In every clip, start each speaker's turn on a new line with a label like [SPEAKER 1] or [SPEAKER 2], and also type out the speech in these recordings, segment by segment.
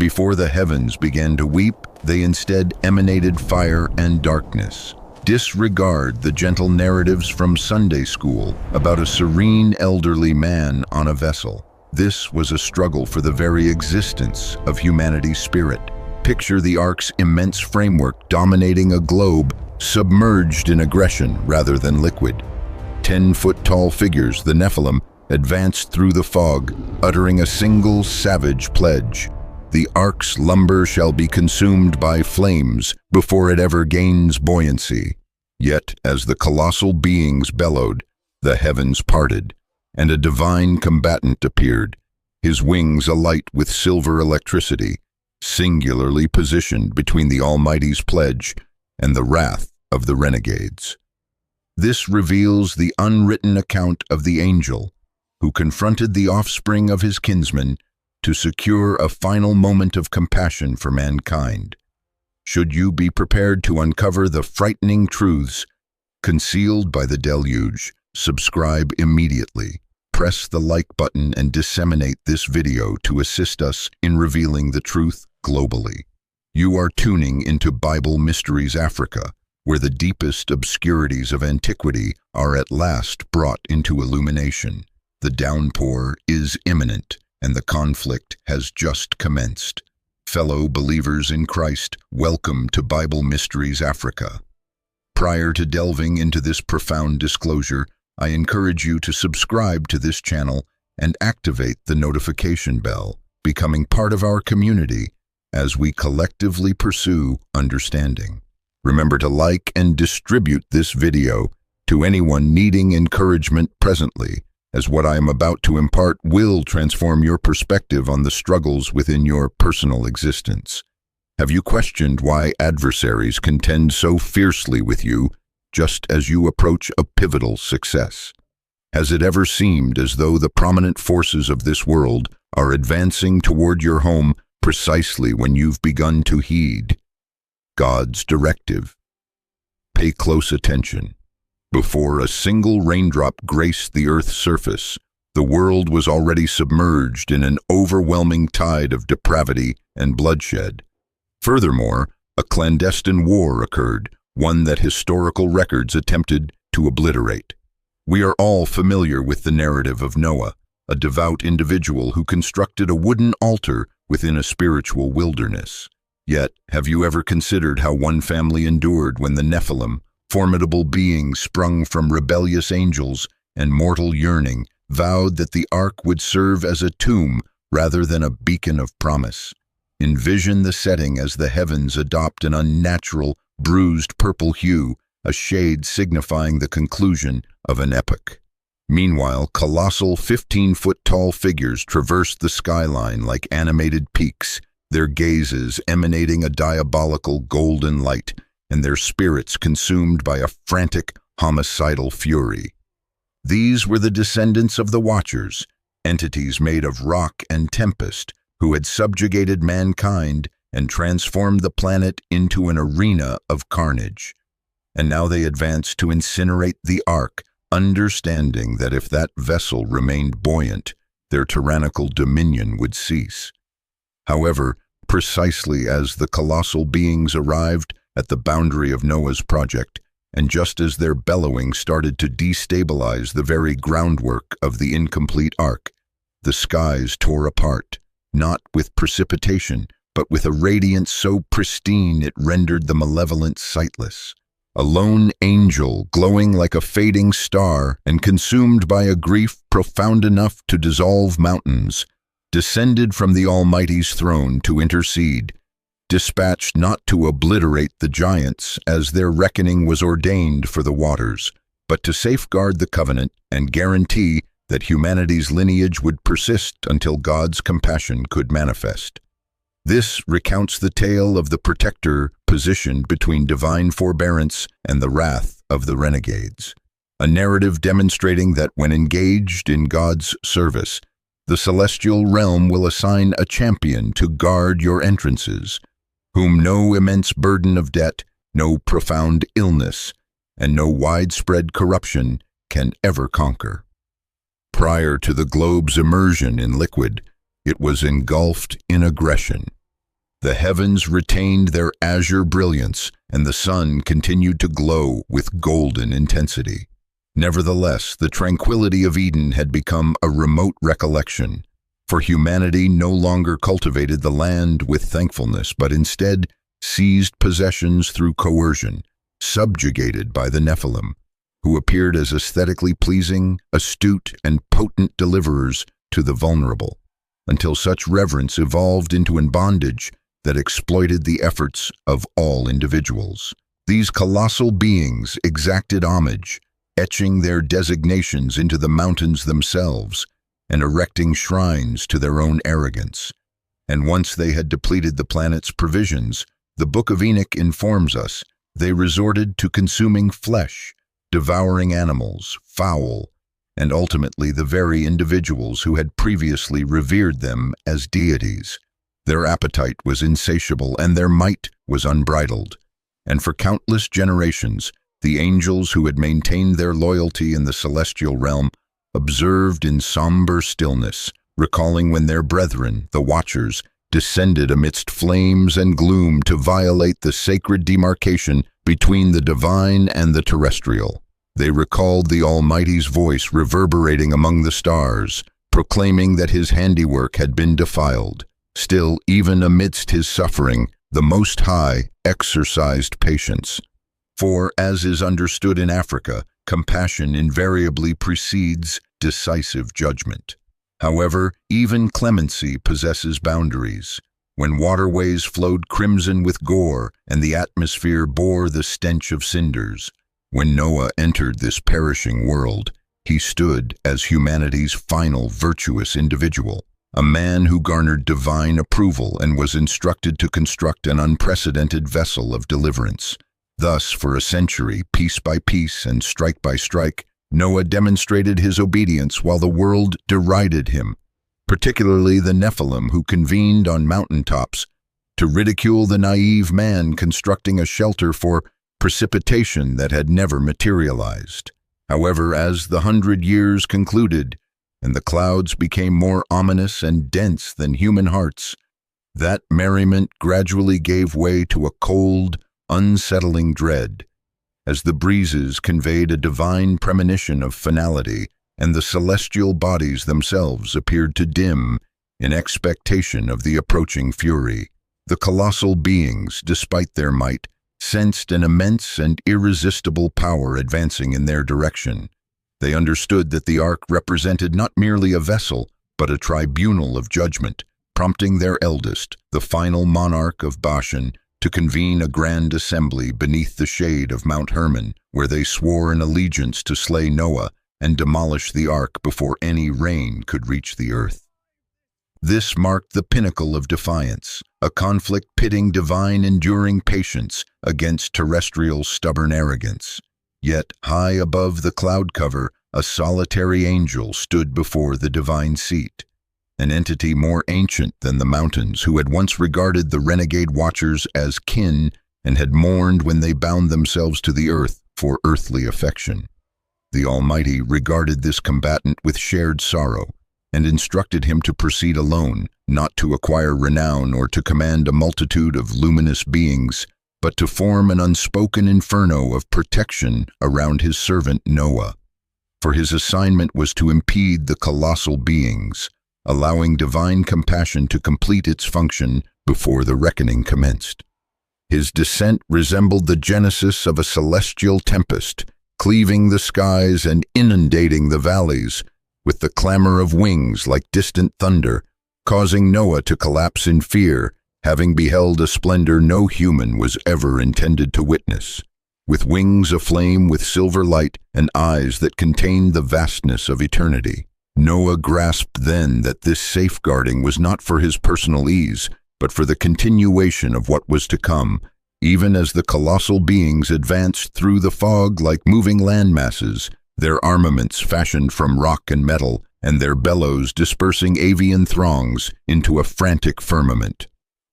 [SPEAKER 1] Before the heavens began to weep, they instead emanated fire and darkness. Disregard the gentle narratives from Sunday school about a serene elderly man on a vessel. This was a struggle for the very existence of humanity's spirit. Picture the Ark's immense framework dominating a globe submerged in aggression rather than liquid. 10-foot-tall figures, the Nephilim, advanced through the fog, uttering a single savage pledge. The Ark's lumber shall be consumed by flames before it ever gains buoyancy. Yet, as the colossal beings bellowed, the heavens parted, and a divine combatant appeared, his wings alight with silver electricity, singularly positioned between the Almighty's pledge and the wrath of the renegades. This reveals the unwritten account of the angel who confronted the offspring of his kinsman to secure a final moment of compassion for mankind. Should you be prepared to uncover the frightening truths concealed by the deluge, subscribe immediately. Press the like button and disseminate this video to assist us in revealing the truth globally. You are tuning into Bible Mysteries Africa, where the deepest obscurities of antiquity are at last brought into illumination. The downpour is imminent, and the conflict has just commenced. Fellow believers in Christ, welcome to Bible Mysteries Africa. Prior to delving into this profound disclosure, I encourage you to subscribe to this channel and activate the notification bell, becoming part of our community as we collectively pursue understanding. Remember to like and distribute this video to anyone needing encouragement presently, as what I am about to impart will transform your perspective on the struggles within your personal existence. Have you questioned why adversaries contend so fiercely with you just as you approach a pivotal success? Has it ever seemed as though the prominent forces of this world are advancing toward your home precisely when you've begun to heed God's directive? Pay close attention. Before a single raindrop graced the Earth's surface, the world was already submerged in an overwhelming tide of depravity and bloodshed. Furthermore, a clandestine war occurred, one that historical records attempted to obliterate. We are all familiar with the narrative of Noah, a devout individual who constructed a wooden altar within a spiritual wilderness. Yet, have you ever considered how one family endured when the Nephilim, formidable beings sprung from rebellious angels and mortal yearning, vowed that the ark would serve as a tomb rather than a beacon of promise? Envision the setting as the heavens adopt an unnatural, bruised purple hue, a shade signifying the conclusion of an epoch. Meanwhile, colossal 15-foot-tall figures traversed the skyline like animated peaks, their gazes emanating a diabolical golden light, and their spirits consumed by a frantic, homicidal fury. These were the descendants of the Watchers, entities made of rock and tempest, who had subjugated mankind and transformed the planet into an arena of carnage. And now they advanced to incinerate the ark, understanding that if that vessel remained buoyant, their tyrannical dominion would cease. However, precisely as the colossal beings arrived at the boundary of Noah's project, and just as their bellowing started to destabilize the very groundwork of the incomplete ark, the skies tore apart, not with precipitation, but with a radiance so pristine it rendered the malevolent sightless. A lone angel, glowing like a fading star and consumed by a grief profound enough to dissolve mountains, descended from the Almighty's throne to intercede, dispatched not to obliterate the giants as their reckoning was ordained for the waters, but to safeguard the covenant and guarantee that humanity's lineage would persist until God's compassion could manifest. This recounts the tale of the protector positioned between divine forbearance and the wrath of the renegades, a narrative demonstrating that when engaged in God's service, the celestial realm will assign a champion to guard your entrances, whom no immense burden of debt, no profound illness, and no widespread corruption can ever conquer. Prior to the globe's immersion in liquid, it was engulfed in aggression. The heavens retained their azure brilliance, and the sun continued to glow with golden intensity. Nevertheless, the tranquility of Eden had become a remote recollection, for humanity no longer cultivated the land with thankfulness, but instead seized possessions through coercion, subjugated by the Nephilim, who appeared as aesthetically pleasing, astute, and potent deliverers to the vulnerable, until such reverence evolved into a bondage that exploited the efforts of all individuals. These colossal beings exacted homage, etching their designations into the mountains themselves and erecting shrines to their own arrogance. And once they had depleted the planet's provisions, the Book of Enoch informs us, they resorted to consuming flesh, devouring animals, fowl, and ultimately the very individuals who had previously revered them as deities. Their appetite was insatiable and their might was unbridled. And for countless generations, the angels who had maintained their loyalty in the celestial realm observed in somber stillness, recalling when their brethren, the Watchers, descended amidst flames and gloom to violate the sacred demarcation between the divine and the terrestrial. They recalled the Almighty's voice reverberating among the stars, proclaiming that his handiwork had been defiled. Still, even amidst his suffering, the Most High exercised patience. For, as is understood in Africa, compassion invariably precedes decisive judgment. However, even clemency possesses boundaries. When waterways flowed crimson with gore and the atmosphere bore the stench of cinders, when Noah entered this perishing world, he stood as humanity's final virtuous individual, a man who garnered divine approval and was instructed to construct an unprecedented vessel of deliverance. Thus, for a century, piece by piece and strike by strike, Noah demonstrated his obedience while the world derided him, particularly the Nephilim who convened on mountaintops to ridicule the naive man constructing a shelter for precipitation that had never materialized. However, as the 100 years concluded, and the clouds became more ominous and dense than human hearts, that merriment gradually gave way to a cold, unsettling dread, as the breezes conveyed a divine premonition of finality, and the celestial bodies themselves appeared to dim in expectation of the approaching fury. The colossal beings, despite their might, sensed an immense and irresistible power advancing in their direction. They understood that the ark represented not merely a vessel, but a tribunal of judgment, prompting their eldest, the final monarch of Bashan, to convene a grand assembly beneath the shade of Mount Hermon, where they swore an allegiance to slay Noah and demolish the ark before any rain could reach the earth. This marked the pinnacle of defiance, a conflict pitting divine enduring patience against terrestrial stubborn arrogance. Yet, high above the cloud cover, a solitary angel stood before the divine seat, an entity more ancient than the mountains, who had once regarded the renegade Watchers as kin and had mourned when they bound themselves to the earth for earthly affection. The Almighty regarded this combatant with shared sorrow and instructed him to proceed alone, not to acquire renown or to command a multitude of luminous beings, but to form an unspoken inferno of protection around his servant Noah. For his assignment was to impede the colossal beings, allowing divine compassion to complete its function before the reckoning commenced. His descent resembled the genesis of a celestial tempest, cleaving the skies and inundating the valleys, with the clamor of wings like distant thunder, causing Noah to collapse in fear, having beheld a splendor no human was ever intended to witness. With wings aflame with silver light and eyes that contained the vastness of eternity, Noah grasped then that this safeguarding was not for his personal ease, but for the continuation of what was to come, even as the colossal beings advanced through the fog like moving land masses, their armaments fashioned from rock and metal, and their bellows dispersing avian throngs into a frantic firmament.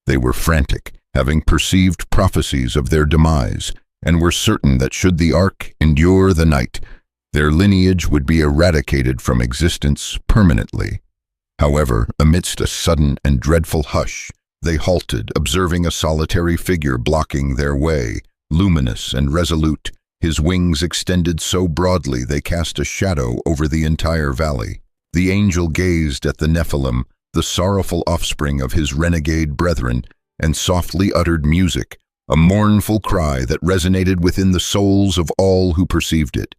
[SPEAKER 1] They were frantic, having perceived prophecies of their demise, and were certain that should the ark endure the night, their lineage would be eradicated from existence permanently. However, amidst a sudden and dreadful hush, They halted, observing a solitary figure blocking their way, luminous and resolute, his wings extended so broadly they cast a shadow over the entire valley. The angel gazed at the Nephilim, the sorrowful offspring of his renegade brethren, and softly uttered music, a mournful cry that resonated within the souls of all who perceived it.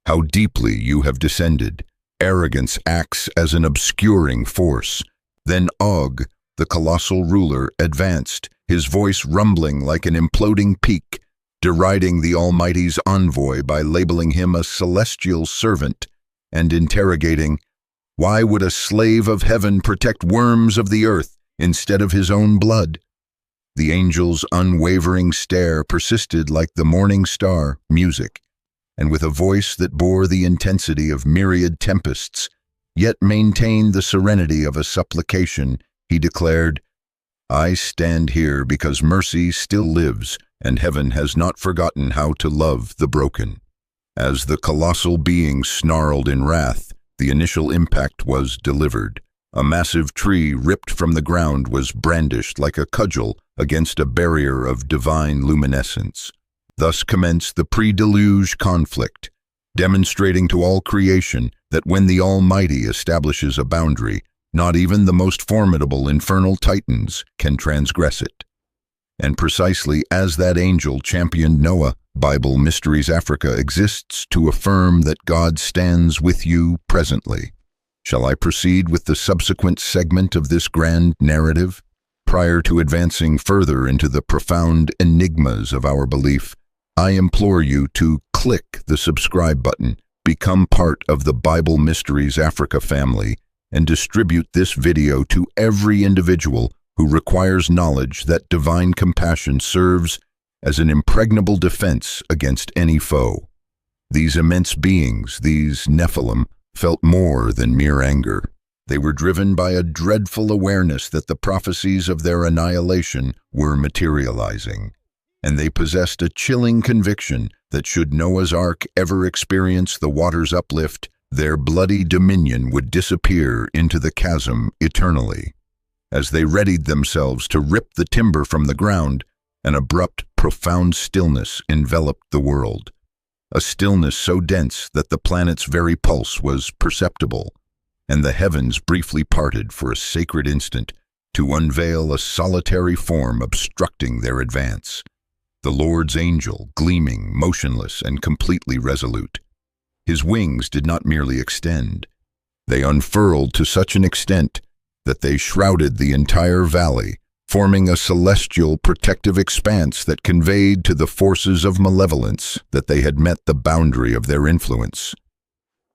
[SPEAKER 1] How deeply you have descended. Arrogance acts as an obscuring force. Then Og, the colossal ruler, advanced, his voice rumbling like an imploding peak, deriding the Almighty's envoy by labeling him a celestial servant and interrogating, "Why would a slave of heaven protect worms of the earth instead of his own blood?" The angel's unwavering stare persisted like the morning star, music, and with a voice that bore the intensity of myriad tempests, yet maintained the serenity of a supplication, he declared, "I stand here because mercy still lives, and heaven has not forgotten how to love the broken." As the colossal being snarled in wrath, the initial impact was delivered. A massive tree ripped from the ground was brandished like a cudgel against a barrier of divine luminescence. Thus commenced the pre-deluge conflict, demonstrating to all creation that when the Almighty establishes a boundary, not even the most formidable infernal titans can transgress it. And precisely as that angel championed Noah, Bible Mysteries Africa exists to affirm that God stands with you presently. Shall I proceed with the subsequent segment of this grand narrative? Prior to advancing further into the profound enigmas of our belief, I implore you to click the subscribe button, become part of the Bible Mysteries Africa family, and distribute this video to every individual who requires knowledge that divine compassion serves as an impregnable defense against any foe. These immense beings, these Nephilim, felt more than mere anger. They were driven by a dreadful awareness that the prophecies of their annihilation were materializing, and they possessed a chilling conviction that should Noah's Ark ever experience the water's uplift, their bloody dominion would disappear into the chasm eternally. As they readied themselves to rip the timber from the ground, an abrupt, profound stillness enveloped the world. A stillness so dense that the planet's very pulse was perceptible, and the heavens briefly parted for a sacred instant to unveil a solitary form obstructing their advance. The Lord's angel, gleaming, motionless, and completely resolute. His wings did not merely extend. They unfurled to such an extent that they shrouded the entire valley, forming a celestial protective expanse that conveyed to the forces of malevolence that they had met the boundary of their influence.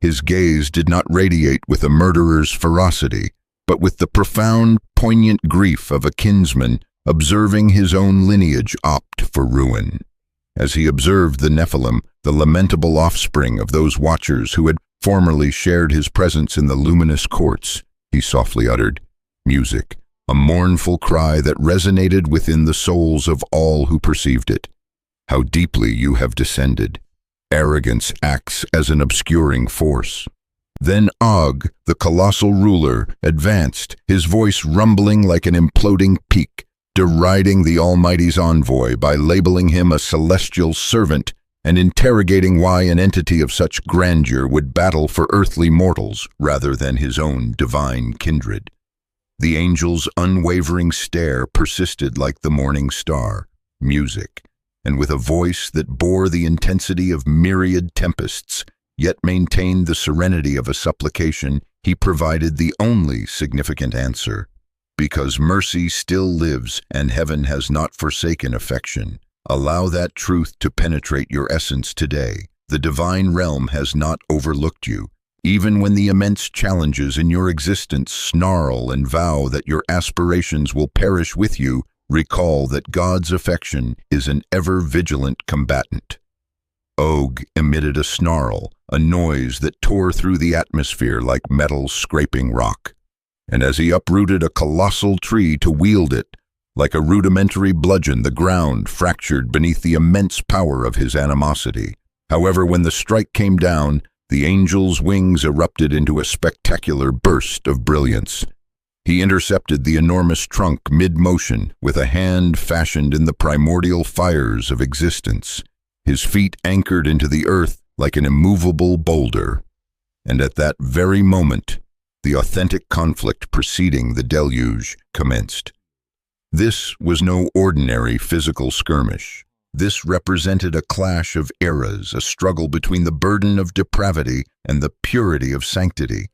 [SPEAKER 1] His gaze did not radiate with a murderer's ferocity, but with the profound, poignant grief of a kinsman observing his own lineage opt for ruin. As he observed the Nephilim, the lamentable offspring of those watchers who had formerly shared his presence in the luminous courts, he softly uttered, "Music," a mournful cry that resonated within the souls of all who perceived it. How deeply you have descended. Arrogance acts as an obscuring force. Then Og, the colossal ruler, advanced, his voice rumbling like an imploding peak, deriding the Almighty's envoy by labeling him a celestial servant and interrogating why an entity of such grandeur would battle for earthly mortals rather than his own divine kindred. The angel's unwavering stare persisted like the morning star, music, and with a voice that bore the intensity of myriad tempests, yet maintained the serenity of a supplication, he provided the only significant answer. Because mercy still lives and heaven has not forsaken affection, allow that truth to penetrate your essence today. The divine realm has not overlooked you. Even when the immense challenges in your existence snarl and vow that your aspirations will perish with you, recall that God's affection is an ever-vigilant combatant. Og emitted a snarl, a noise that tore through the atmosphere like metal scraping rock. And as he uprooted a colossal tree to wield it, like a rudimentary bludgeon, the ground fractured beneath the immense power of his animosity. However, when the strike came down, the angel's wings erupted into a spectacular burst of brilliance. He intercepted the enormous trunk mid-motion with a hand fashioned in the primordial fires of existence, his feet anchored into the earth like an immovable boulder. And at that very moment, the authentic conflict preceding the deluge commenced. This was no ordinary physical skirmish. This represented a clash of eras, a struggle between the burden of depravity and the purity of sanctity,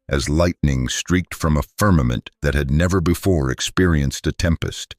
[SPEAKER 1] as lightning streaked from a firmament that had never before experienced a tempest,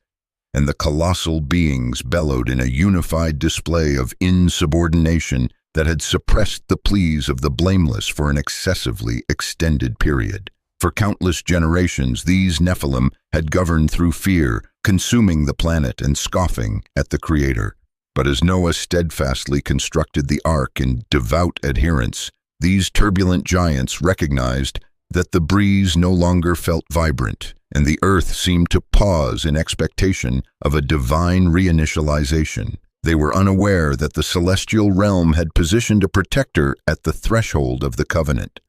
[SPEAKER 1] and the colossal beings bellowed in a unified display of insubordination that had suppressed the pleas of the blameless for an excessively extended period. For countless generations, these Nephilim had governed through fear, consuming the planet and scoffing at the Creator. But as Noah steadfastly constructed the ark in devout adherence, these turbulent giants recognized that the breeze no longer felt vibrant, and the earth seemed to pause in expectation of a divine reinitialization. They were unaware that the celestial realm had positioned a protector at the threshold of the covenant,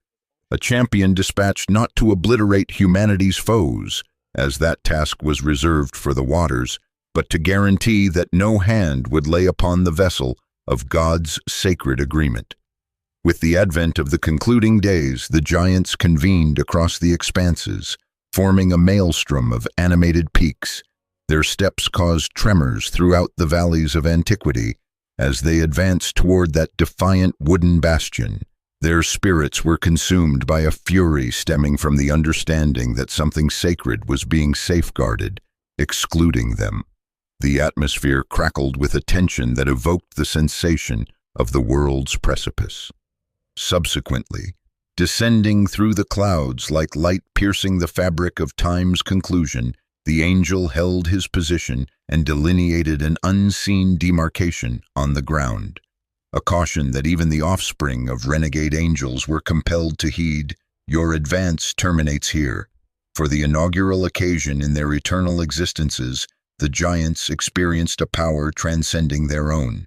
[SPEAKER 1] a champion dispatched not to obliterate humanity's foes, as that task was reserved for the waters, but to guarantee that no hand would lay upon the vessel of God's sacred agreement. With the advent of the concluding days, the giants convened across the expanses, forming a maelstrom of animated peaks. Their steps caused tremors throughout the valleys of antiquity as they advanced toward that defiant wooden bastion. Their spirits were consumed by a fury stemming from the understanding that something sacred was being safeguarded, excluding them. The atmosphere crackled with a tension that evoked the sensation of the world's precipice. Subsequently, descending through the clouds like light piercing the fabric of time's conclusion, the angel held his position and delineated an unseen demarcation on the ground, a caution that even the offspring of renegade angels were compelled to heed. Your advance terminates here. For the inaugural occasion in their eternal existences, the giants experienced a power transcending their own,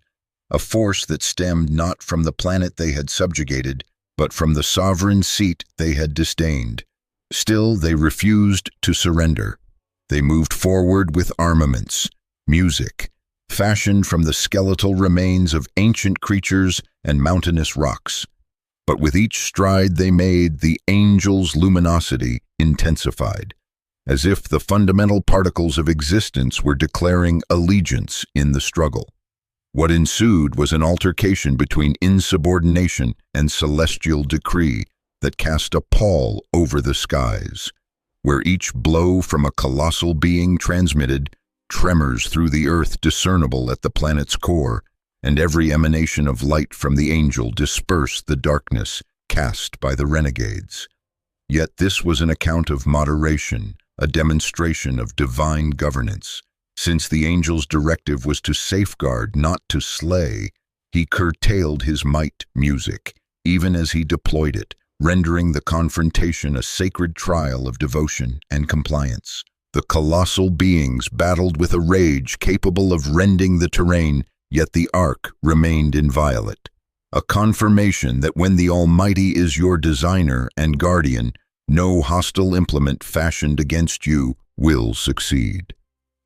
[SPEAKER 1] a force that stemmed not from the planet they had subjugated, but from the sovereign seat they had disdained. Still, they refused to surrender. They moved forward with armaments, music, fashioned from the skeletal remains of ancient creatures and mountainous rocks. But with each stride they made, the angel's luminosity intensified, as if the fundamental particles of existence were declaring allegiance in the struggle. What ensued was an altercation between insubordination and celestial decree that cast a pall over the skies, where each blow from a colossal being transmitted tremors through the earth discernible at the planet's core, and every emanation of light from the angel dispersed the darkness cast by the renegades. Yet this was an account of moderation, a demonstration of divine governance. Since the angel's directive was to safeguard, not to slay, he curtailed his might music, even as he deployed it, rendering the confrontation a sacred trial of devotion and compliance. The colossal beings battled with a rage capable of rending the terrain, yet the ark remained inviolate, a confirmation that when the Almighty is your designer and guardian, no hostile implement fashioned against you will succeed.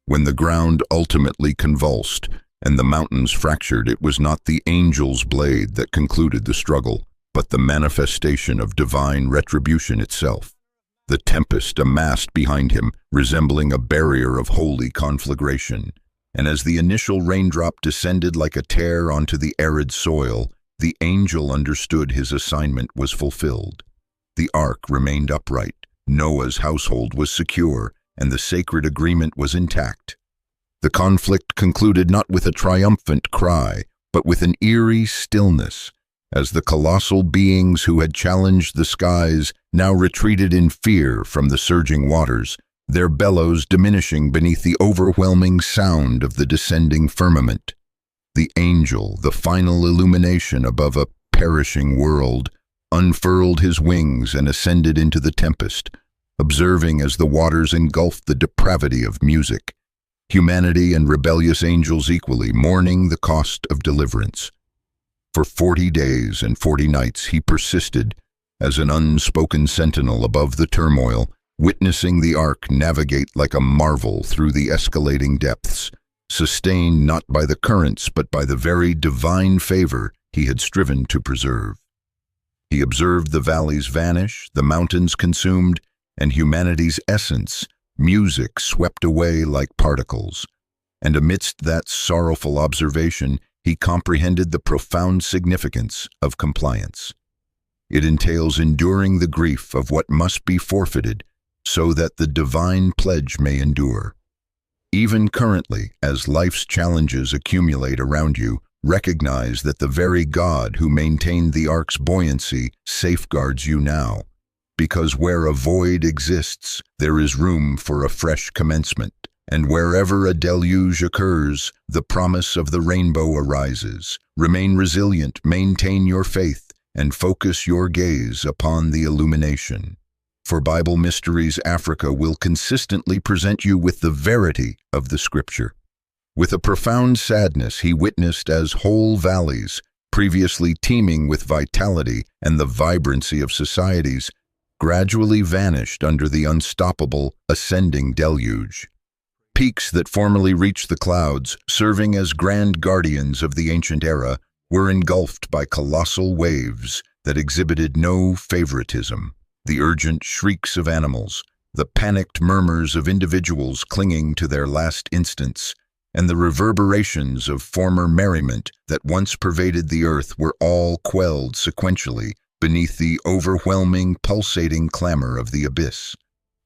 [SPEAKER 1] When the ground ultimately convulsed and the mountains fractured, it was not the angel's blade that concluded the struggle, but the manifestation of divine retribution itself. The tempest amassed behind him, resembling a barrier of holy conflagration, and as the initial raindrop descended like a tear onto the arid soil, the angel understood his assignment was fulfilled. The ark remained upright, Noah's household was secure, and the sacred agreement was intact. The conflict concluded not with a triumphant cry, but with an eerie stillness, as the colossal beings who had challenged the skies now retreated in fear from the surging waters, their bellows diminishing beneath the overwhelming sound of the descending firmament. The angel, the final illumination above a perishing world, unfurled his wings and ascended into the tempest, observing as the waters engulfed the depravity of music, humanity and rebellious angels equally mourning the cost of deliverance. For 40 days and 40 nights he persisted as an unspoken sentinel above the turmoil, witnessing the ark navigate like a marvel through the escalating depths, sustained not by the currents but by the very divine favor he had striven to preserve. He observed the valleys vanish, the mountains consumed, and humanity's essence, music, swept away like particles. And amidst that sorrowful observation, he comprehended the profound significance of compliance. It entails enduring the grief of what must be forfeited so that the divine pledge may endure. Even currently, as life's challenges accumulate around you, recognize that the very God who maintained the ark's buoyancy safeguards you now, because where a void exists, there is room for a fresh commencement, and wherever a deluge occurs, the promise of the rainbow arises. Remain resilient, maintain your faith, and focus your gaze upon the illumination. For Bible Mysteries Africa will consistently present you with the verity of the Scripture. With a profound sadness he witnessed as whole valleys, previously teeming with vitality and the vibrancy of societies, gradually vanished under the unstoppable, ascending deluge. Peaks that formerly reached the clouds, serving as grand guardians of the ancient era, were engulfed by colossal waves that exhibited no favoritism. The urgent shrieks of animals, the panicked murmurs of individuals clinging to their last instants, and the reverberations of former merriment that once pervaded the earth were all quelled sequentially beneath the overwhelming, pulsating clamor of the abyss.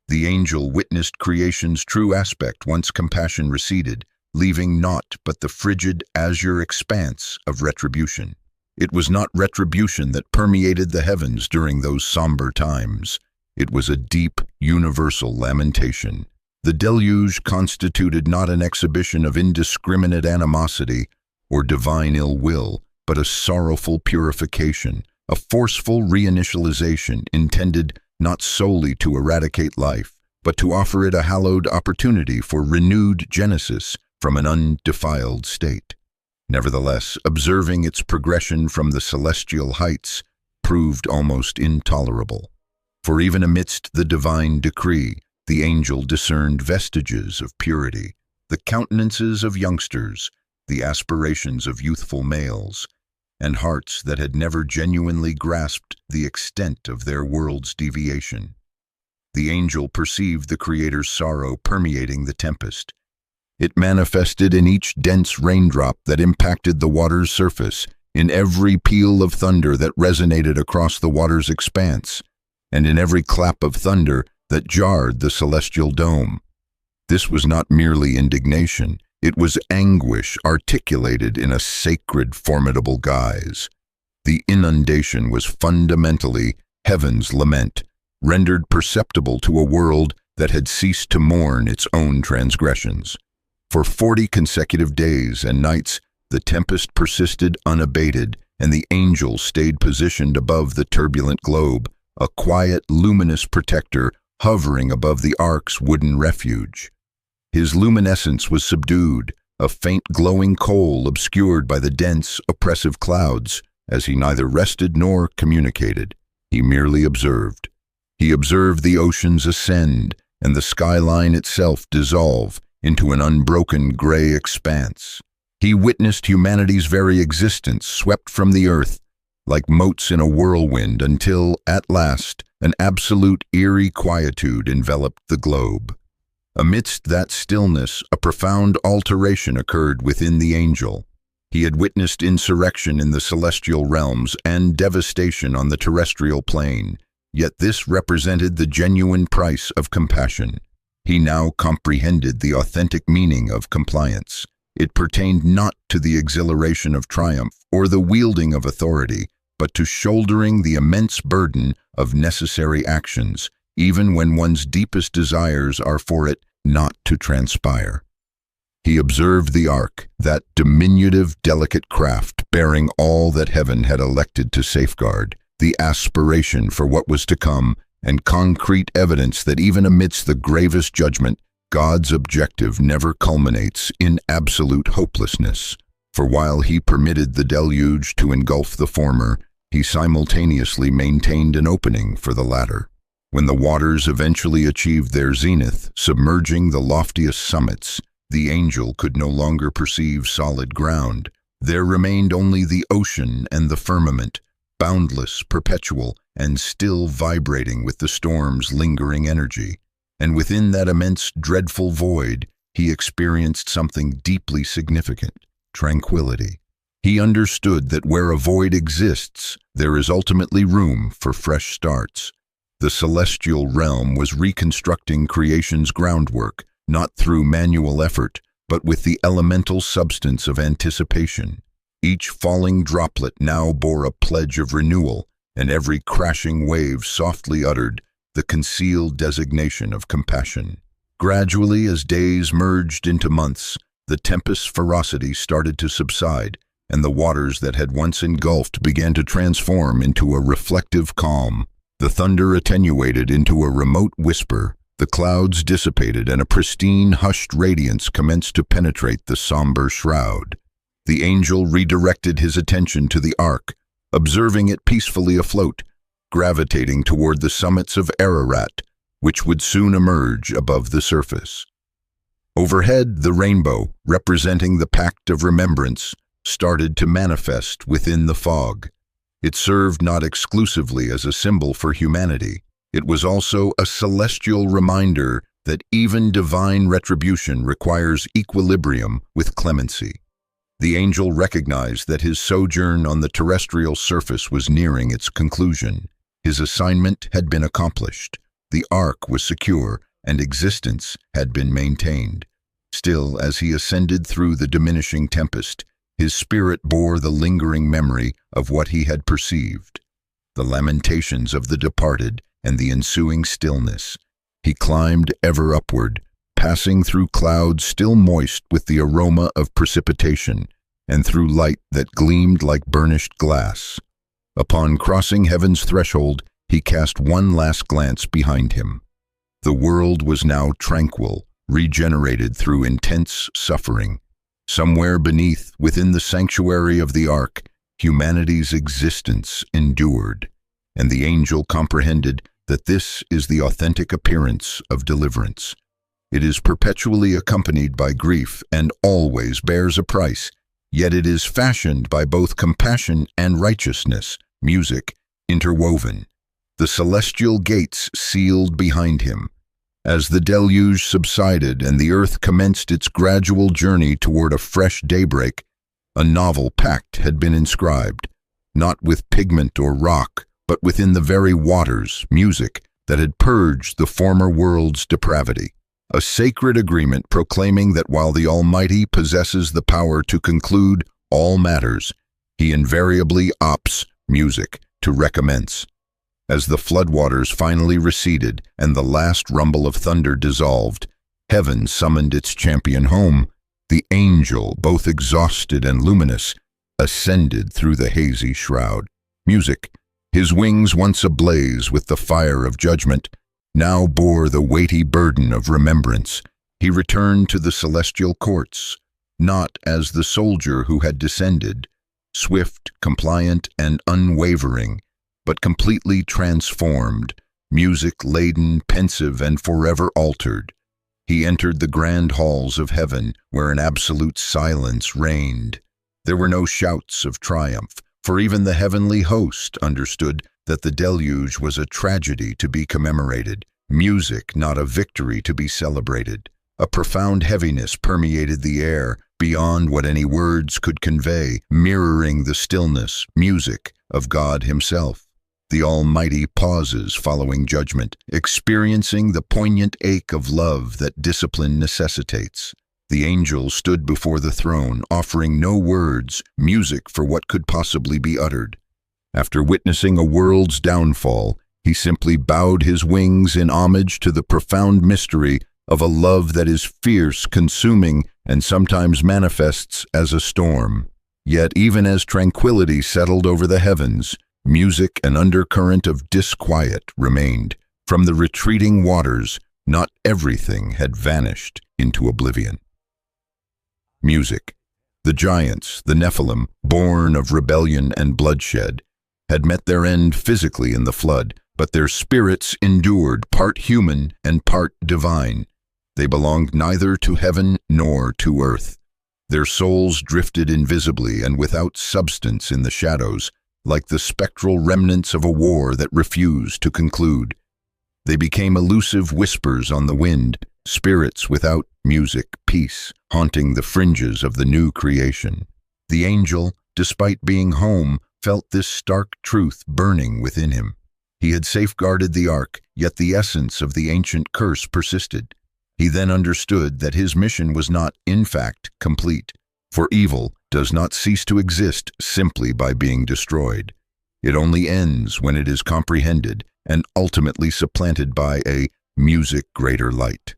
[SPEAKER 1] The angel witnessed creation's true aspect once compassion receded, leaving naught but the frigid azure expanse of retribution. It was not retribution that permeated the heavens during those somber times. It was a deep, universal lamentation. The deluge constituted not an exhibition of indiscriminate animosity or divine ill will, but a sorrowful purification, a forceful reinitialization intended not solely to eradicate life, but to offer it a hallowed opportunity for renewed genesis from an undefiled state. Nevertheless, observing its progression from the celestial heights proved almost intolerable. For even amidst the divine decree, the angel discerned vestiges of purity, the countenances of youngsters, the aspirations of youthful males, and hearts that had never genuinely grasped the extent of their world's deviation. The angel perceived the Creator's sorrow permeating the tempest. It manifested in each dense raindrop that impacted the water's surface, in every peal of thunder that resonated across the water's expanse, and in every clap of thunder that jarred the celestial dome. This was not merely indignation, it was anguish articulated in a sacred, formidable guise. The inundation was fundamentally heaven's lament, rendered perceptible to a world that had ceased to mourn its own transgressions. For 40 consecutive days and nights, the tempest persisted unabated, and the angel stayed positioned above the turbulent globe, a quiet, luminous protector hovering above the ark's wooden refuge. His luminescence was subdued, a faint glowing coal obscured by the dense, oppressive clouds, as he neither rested nor communicated. He merely observed. He observed the oceans ascend and the skyline itself dissolve into an unbroken gray expanse. He witnessed humanity's very existence swept from the earth like motes in a whirlwind until, at last, an absolute eerie quietude enveloped the globe. Amidst that stillness, a profound alteration occurred within the angel. He had witnessed insurrection in the celestial realms and devastation on the terrestrial plane, yet this represented the genuine price of compassion. He now comprehended the authentic meaning of compliance. It pertained not to the exhilaration of triumph or the wielding of authority, but to shouldering the immense burden of necessary actions, even when one's deepest desires are for it not to transpire. He observed the ark, that diminutive, delicate craft bearing all that heaven had elected to safeguard, the aspiration for what was to come, and concrete evidence that even amidst the gravest judgment, God's objective never culminates in absolute hopelessness. For while he permitted the deluge to engulf the former, he simultaneously maintained an opening for the latter. When the waters eventually achieved their zenith, submerging the loftiest summits, the angel could no longer perceive solid ground. There remained only the ocean and the firmament, boundless, perpetual, and still vibrating with the storm's lingering energy. And within that immense, dreadful void, he experienced something deeply significant: tranquility. He understood that where a void exists, there is ultimately room for fresh starts. The celestial realm was reconstructing creation's groundwork, not through manual effort, but with the elemental substance of anticipation. Each falling droplet now bore a pledge of renewal, and every crashing wave softly uttered the concealed designation of compassion. Gradually, as days merged into months, the tempest's ferocity started to subside, and the waters that had once engulfed began to transform into a reflective calm. The thunder attenuated into a remote whisper, the clouds dissipated, and a pristine, hushed radiance commenced to penetrate the somber shroud. The angel redirected his attention to the ark, observing it peacefully afloat, gravitating toward the summits of Ararat, which would soon emerge above the surface. Overhead, the rainbow, representing the pact of remembrance, started to manifest within the fog. It served not exclusively as a symbol for humanity. It was also a celestial reminder that even divine retribution requires equilibrium with clemency. The angel recognized that his sojourn on the terrestrial surface was nearing its conclusion. His assignment had been accomplished. The ark was secure, and existence had been maintained. Still, as he ascended through the diminishing tempest, his spirit bore the lingering memory of what he had perceived, the lamentations of the departed and the ensuing stillness. He climbed ever upward, passing through clouds still moist with the aroma of precipitation, and through light that gleamed like burnished glass. Upon crossing heaven's threshold, he cast one last glance behind him. The world was now tranquil, regenerated through intense suffering. Somewhere beneath, within the sanctuary of the ark, humanity's existence endured, and the angel comprehended that this is the authentic appearance of deliverance. It is perpetually accompanied by grief and always bears a price, yet it is fashioned by both compassion and righteousness, music interwoven. The celestial gates sealed behind him. As the deluge subsided and the earth commenced its gradual journey toward a fresh daybreak, a novel pact had been inscribed, not with pigment or rock, but within the very waters, music, that had purged the former world's depravity. A sacred agreement proclaiming that while the Almighty possesses the power to conclude all matters, he invariably opts music to recommence. As the floodwaters finally receded and the last rumble of thunder dissolved, heaven summoned its champion home. The angel, both exhausted and luminous, ascended through the hazy shroud. Music, his wings once ablaze with the fire of judgment, now bore the weighty burden of remembrance. He returned to the celestial courts, not as the soldier who had descended, swift, compliant, and unwavering, but completely transformed, music-laden, pensive, and forever altered. He entered the grand halls of heaven, where an absolute silence reigned. There were no shouts of triumph, for even the heavenly host understood that the deluge was a tragedy to be commemorated, music not a victory to be celebrated. A profound heaviness permeated the air, beyond what any words could convey, mirroring the stillness, music, of God himself. The Almighty pauses following judgment, experiencing the poignant ache of love that discipline necessitates. The angel stood before the throne, offering no words, music for what could possibly be uttered. After witnessing a world's downfall, he simply bowed his wings in homage to the profound mystery of a love that is fierce, consuming, and sometimes manifests as a storm. Yet even as tranquility settled over the heavens, music and undercurrent of disquiet remained. From the retreating waters, not everything had vanished into oblivion. Music. The giants, the Nephilim, born of rebellion and bloodshed, had met their end physically in the flood, but their spirits endured, part human and part divine. They belonged neither to heaven nor to earth. Their souls drifted invisibly and without substance in the shadows, like the spectral remnants of a war that refused to conclude. They became elusive whispers on the wind, spirits without music, peace, haunting the fringes of the new creation. The angel, despite being home, felt this stark truth burning within him. He had safeguarded the ark, yet the essence of the ancient curse persisted. He then understood that his mission was not, in fact, complete, for evil does not cease to exist simply by being destroyed. It only ends when it is comprehended and ultimately supplanted by a music greater light.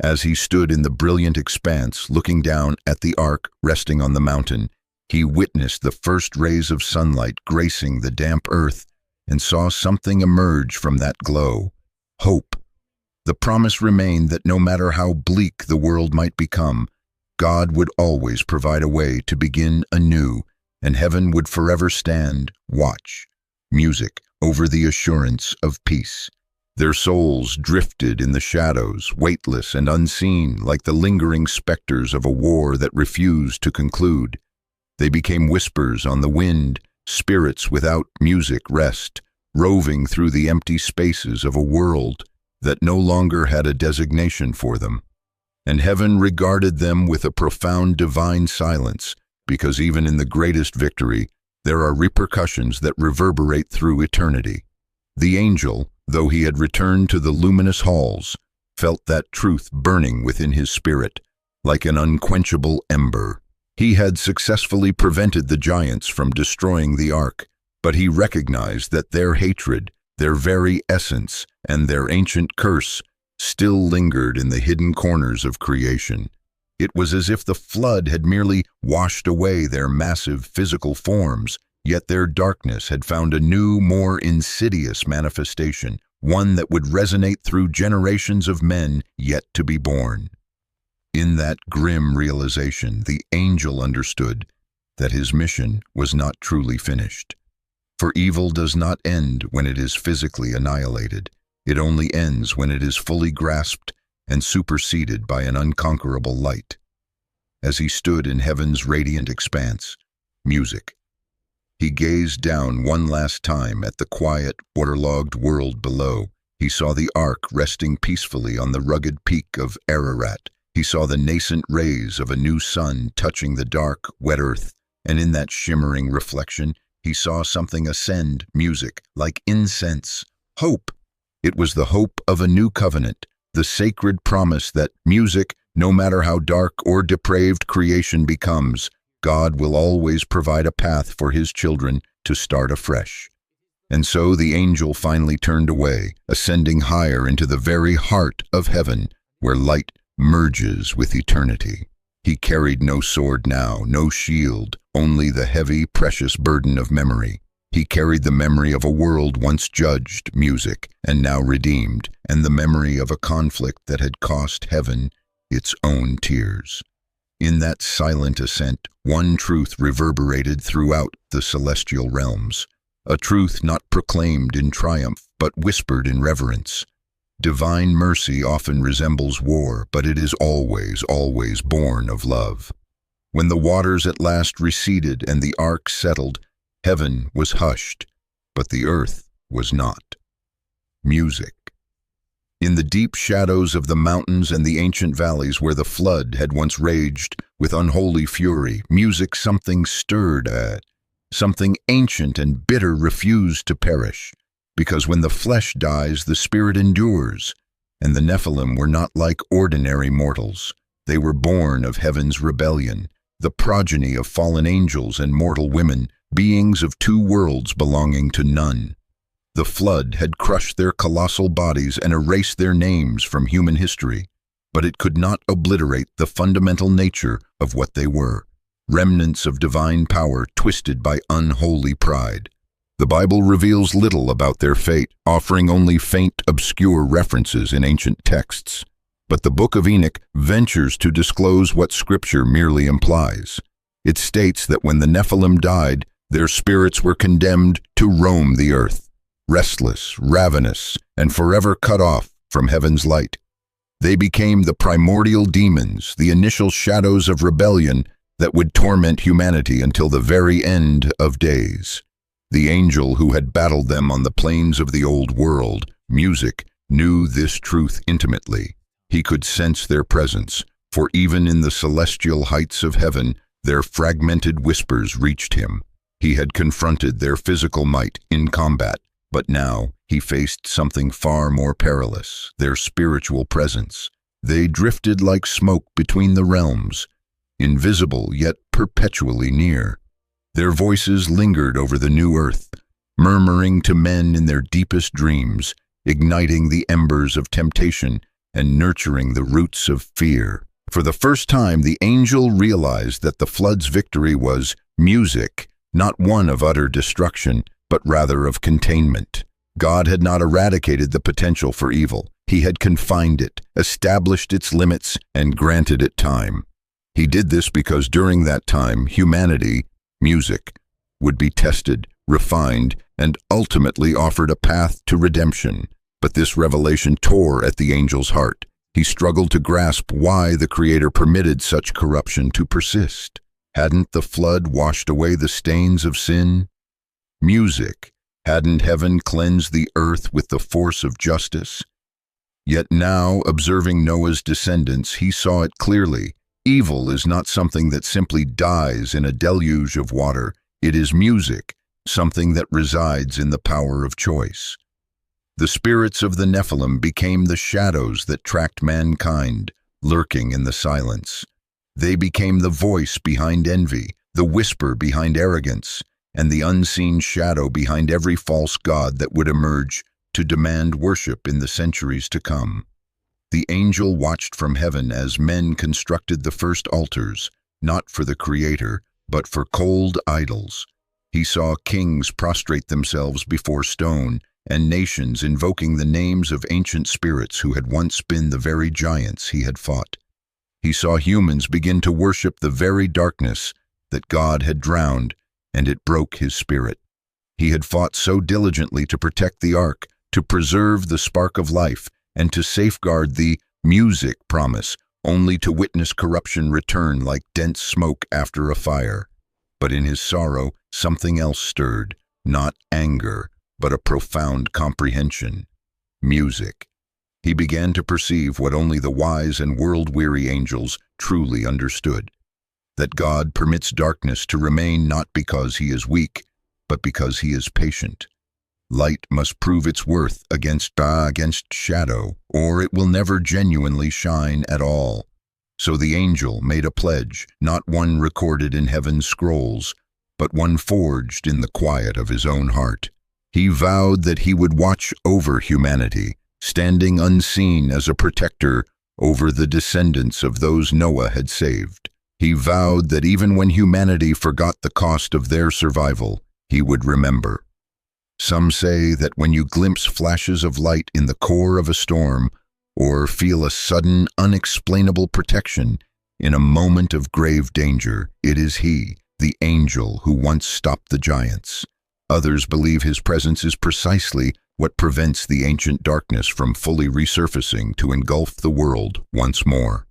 [SPEAKER 1] As he stood in the brilliant expanse, looking down at the ark resting on the mountain, he witnessed the first rays of sunlight gracing the damp earth and saw something emerge from that glow: hope. The promise remained that no matter how bleak the world might become, God would always provide a way to begin anew, and heaven would forever stand, watch, music, over the assurance of peace. Their souls drifted in the shadows, weightless and unseen, like the lingering specters of a war that refused to conclude. They became whispers on the wind, spirits without music rest, roving through the empty spaces of a world that no longer had a designation for them. And heaven regarded them with a profound divine silence, because even in the greatest victory, there are repercussions that reverberate through eternity. The angel, though he had returned to the luminous halls, felt that truth burning within his spirit, like an unquenchable ember. He had successfully prevented the giants from destroying the ark, but he recognized that their hatred, their very essence, and their ancient curse still lingered in the hidden corners of creation. It was as if the flood had merely washed away their massive physical forms, yet their darkness had found a new, more insidious manifestation, one that would resonate through generations of men yet to be born. In that grim realization, the angel understood that his mission was not truly finished. For evil does not end when it is physically annihilated. It only ends when it is fully grasped and superseded by an unconquerable light. As he stood in heaven's radiant expanse, music, he gazed down one last time at the quiet, waterlogged world below. He saw the ark resting peacefully on the rugged peak of Ararat. He saw the nascent rays of a new sun touching the dark, wet earth, and in that shimmering reflection, he saw something ascend, music, like incense, hope. It was the hope of a new covenant, the sacred promise that music, no matter how dark or depraved creation becomes, God will always provide a path for his children to start afresh. And so the angel finally turned away, ascending higher into the very heart of heaven, where light merges with eternity. He carried no sword now, no shield, only the heavy, precious burden of memory. He carried the memory of a world once judged, music, and now redeemed, and the memory of a conflict that had cost heaven its own tears. In that silent ascent, one truth reverberated throughout the celestial realms, a truth not proclaimed in triumph, but whispered in reverence. Divine mercy often resembles war, but it is always, always born of love. When the waters at last receded and the ark settled, heaven was hushed, but the earth was not. Music. In the deep shadows of the mountains and the ancient valleys where the flood had once raged with unholy fury, music something stirred at. Something ancient and bitter refused to perish, because when the flesh dies, the spirit endures, and the Nephilim were not like ordinary mortals. They were born of heaven's rebellion, the progeny of fallen angels and mortal women, beings of two worlds belonging to none. The flood had crushed their colossal bodies and erased their names from human history, but it could not obliterate the fundamental nature of what they were, remnants of divine power twisted by unholy pride. The Bible reveals little about their fate, offering only faint, obscure references in ancient texts. But the Book of Enoch ventures to disclose what Scripture merely implies. It states that when the Nephilim died, their spirits were condemned to roam the earth. restless, ravenous, and forever cut off from heaven's light. They became the primordial demons, the initial shadows of rebellion that would torment humanity until the very end of days. The angel who had battled them on the plains of the old world, music, knew this truth intimately. He could sense their presence, for even in the celestial heights of heaven, their fragmented whispers reached him. He had confronted their physical might in combat, but now he faced something far more perilous, their spiritual presence. They drifted like smoke between the realms, invisible yet perpetually near. Their voices lingered over the new earth, murmuring to men in their deepest dreams, igniting the embers of temptation and nurturing the roots of fear. For the first time, the angel realized that the flood's victory was music, not one of utter destruction, but rather of containment. God had not eradicated the potential for evil. He had confined it, established its limits, and granted it time. He did this because during that time, humanity, music, would be tested, refined, and ultimately offered a path to redemption. But this revelation tore at the angel's heart. He struggled to grasp why the Creator permitted such corruption to persist. Hadn't the flood washed away the stains of sin? Music, hadn't heaven cleansed the earth with the force of justice? Yet now, observing Noah's descendants, he saw it clearly. Evil is not something that simply dies in a deluge of water. It is music, something that resides in the power of choice. The spirits of the Nephilim became the shadows that tracked mankind, lurking in the silence. They became the voice behind envy, the whisper behind arrogance, and the unseen shadow behind every false god that would emerge to demand worship in the centuries to come. The angel watched from heaven as men constructed the first altars, not for the Creator, but for cold idols. He saw kings prostrate themselves before stone, and nations invoking the names of ancient spirits who had once been the very giants he had fought. He saw humans begin to worship the very darkness that God had drowned, and it broke his spirit. He had fought so diligently to protect the ark, to preserve the spark of life, and to safeguard the music promise, only to witness corruption return like dense smoke after a fire. But in his sorrow, something else stirred, not anger, but a profound comprehension. Music. He began to perceive what only the wise and world-weary angels truly understood, that God permits darkness to remain not because he is weak, but because he is patient. Light must prove its worth against shadow, or it will never genuinely shine at all. So the angel made a pledge, not one recorded in heaven's scrolls, but one forged in the quiet of his own heart. He vowed that he would watch over humanity, standing unseen as a protector over the descendants of those Noah had saved. He vowed that even when humanity forgot the cost of their survival, he would remember. Some say that when you glimpse flashes of light in the core of a storm, or feel a sudden, unexplainable protection in a moment of grave danger, it is he, the angel, who once stopped the giants. Others believe his presence is precisely what prevents the ancient darkness from fully resurfacing to engulf the world once more.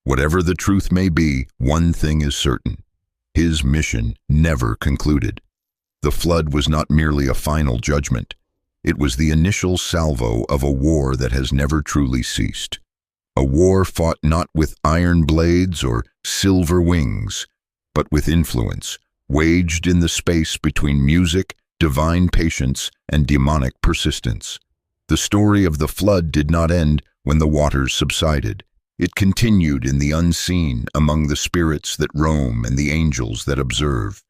[SPEAKER 1] Whatever the truth may be, one thing is certain: his mission never concluded. The flood was not merely a final judgment. It was the initial salvo of a war that has never truly ceased. A war fought not with iron blades or silver wings, but with influence, waged in the space between music, divine patience, and demonic persistence. The story of the flood did not end when the waters subsided. It continued in the unseen, among the spirits that roam and the angels that observe.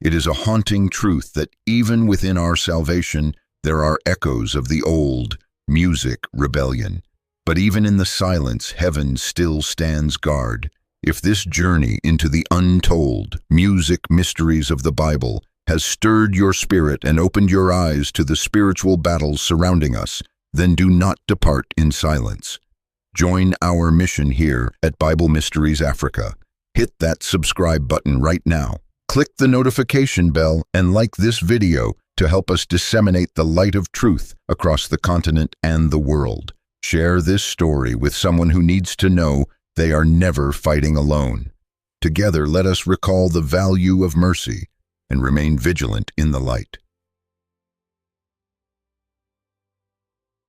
[SPEAKER 1] It is a haunting truth that even within our salvation, there are echoes of the old music rebellion. But even in the silence, heaven still stands guard. If this journey into the untold music mysteries of the Bible has stirred your spirit and opened your eyes to the spiritual battles surrounding us, then do not depart in silence. Join our mission here at Bible Mysteries Africa. Hit that subscribe button right now. Click the notification bell and like this video to help us disseminate the light of truth across the continent and the world. Share this story with someone who needs to know they are never fighting alone. Together, let us recall the value of mercy and remain vigilant in the light.